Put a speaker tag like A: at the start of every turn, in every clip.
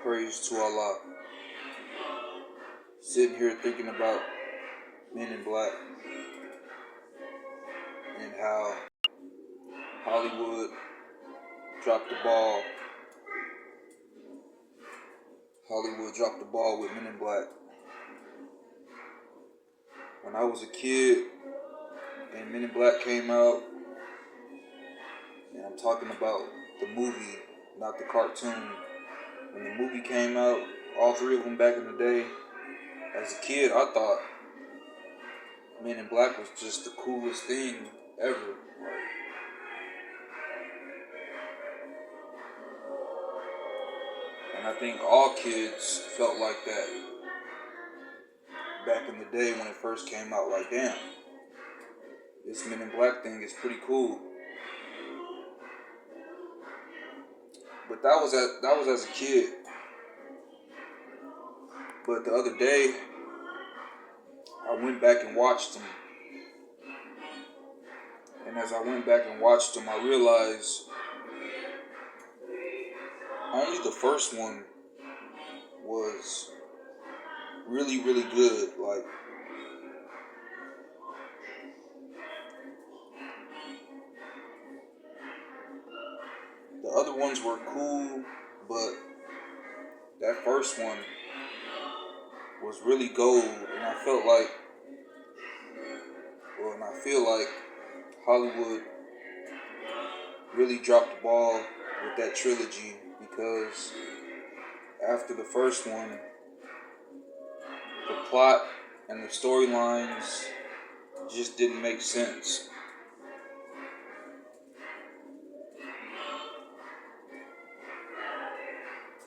A: Praise to Allah. Sitting here thinking about Men in Black and how Hollywood dropped the ball. Hollywood dropped the ball with Men in Black. When I was a kid and Men in Black came out, and I'm talking about the movie, not the cartoon. When the movie came out, all three of them back in the day, as a kid, I thought Men in Black was just the coolest thing ever. And I think all kids felt like that back in the day when it first came out. Like, damn, this Men in Black thing is pretty cool. But that was as a kid. But the other day, I went back and watched them. And as I went back and watched them, I realized only the first one was really, really good. Like, the other ones were cool, but that first one was really gold. And I felt like, and I feel like Hollywood really dropped the ball with that trilogy, because after the first one, the plot and the storylines just didn't make sense.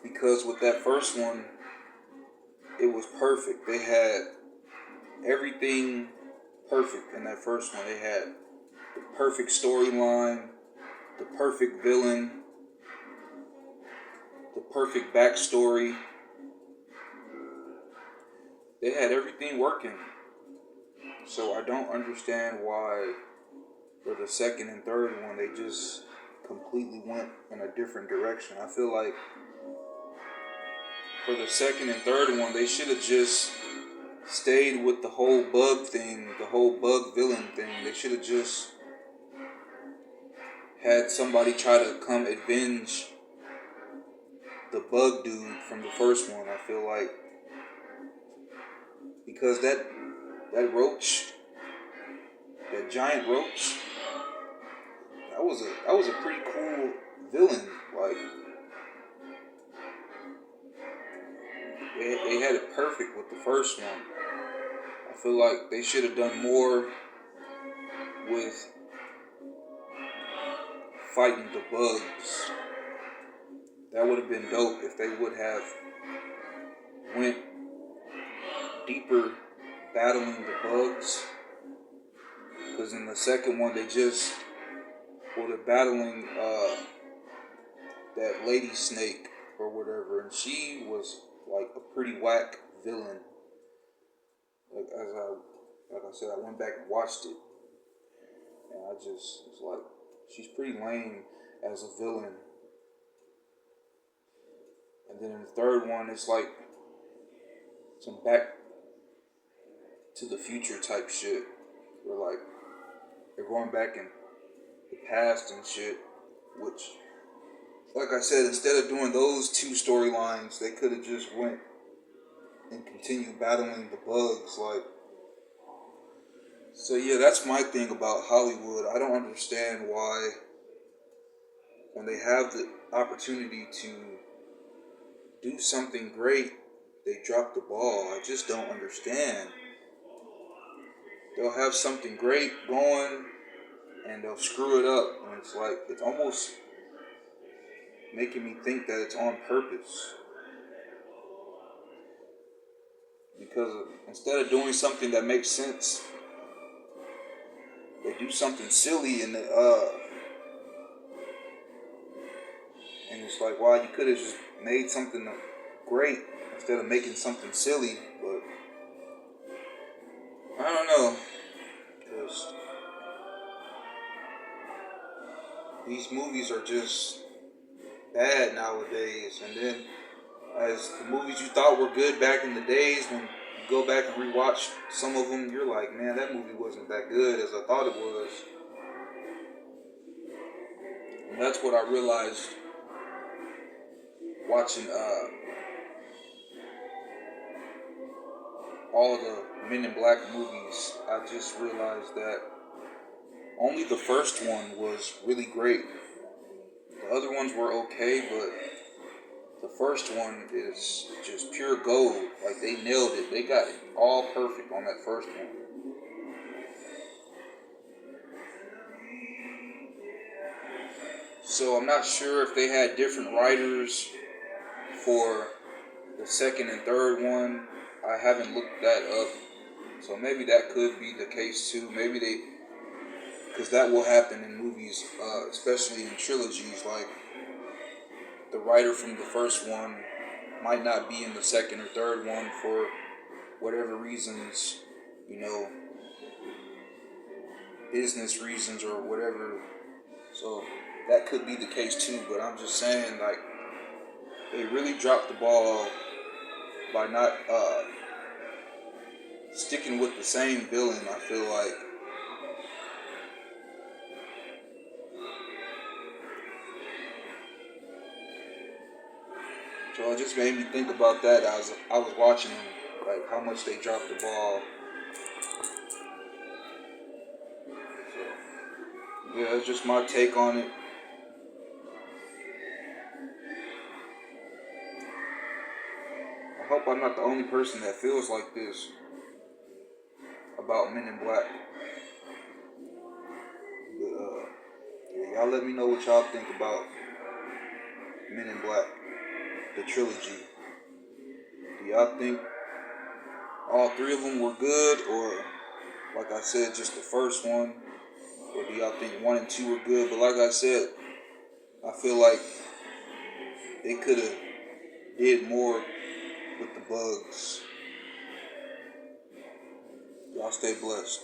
A: Because with that first one, it was perfect. They had everything perfect in that first one. They had the perfect storyline, the perfect villain, the perfect backstory. They had everything working. So I don't understand why for the second and third one they just completely went in a different direction. I feel like for the second and third one they should have just stayed with the whole bug thing, the whole bug villain thing. They should have just had somebody try to come avenge the bug dude from the first one. I feel like, because that roach, that giant roach, that was a pretty cool villain. Like, they had it perfect with the first one. I feel like they should have done more with fighting the bugs. That would have been dope if they would have went deeper battling the bugs. Because in the second one they're battling that lady snake or whatever, and she was like a pretty whack villain. Like I said, I went back and watched it, and I just was like, she's pretty lame as a villain. And then in the third one, it's like some Back to the Future type shit, where like they're going back in the past and shit, which, like I said, instead of doing those two storylines, they could have just went and continued battling the bugs. Like, so yeah, that's my thing about Hollywood. I don't understand why, when they have the opportunity to do something great, they drop the ball. I just don't understand. They'll have something great going and they'll screw it up, and it's like, it's almost making me think that it's on purpose. Because instead of doing something that makes sense, they do something silly, and it's like, wow, you could have just made something great instead of making something silly. But I don't know, because these movies are just bad nowadays. And then As the movies you thought were good back in the days, when you go back and rewatch some of them, you're like, man, that movie wasn't that good as I thought it was. And that's what I realized watching all of the Men in Black movies. I just realized that only the first one was really great. The other ones were okay, but the first one is just pure gold. Like, they nailed it. They got it all perfect on that first one. So I'm not sure if they had different writers for the second and third one. I haven't looked that up. So maybe that could be the case too. Maybe they, because that will happen in movies, especially in trilogies. Like, the writer from the first one might not be in the second or third one for whatever reasons, you know, business reasons or whatever. So that could be the case too. But I'm just saying, like, they really dropped the ball by not sticking with the same villain. I feel like. So it just made me think about that as I was watching them, like how much they dropped the ball. So yeah, it's just my take on it. I hope I'm not the only person that feels like this about Men in Black. But, yeah, y'all let me know what y'all think about Men in Black, the trilogy. Do y'all think all three of them were good, or like I said, just the first one? Or do y'all think one and two were good? But like I said, I feel like they could have did more with the bugs. Y'all stay blessed.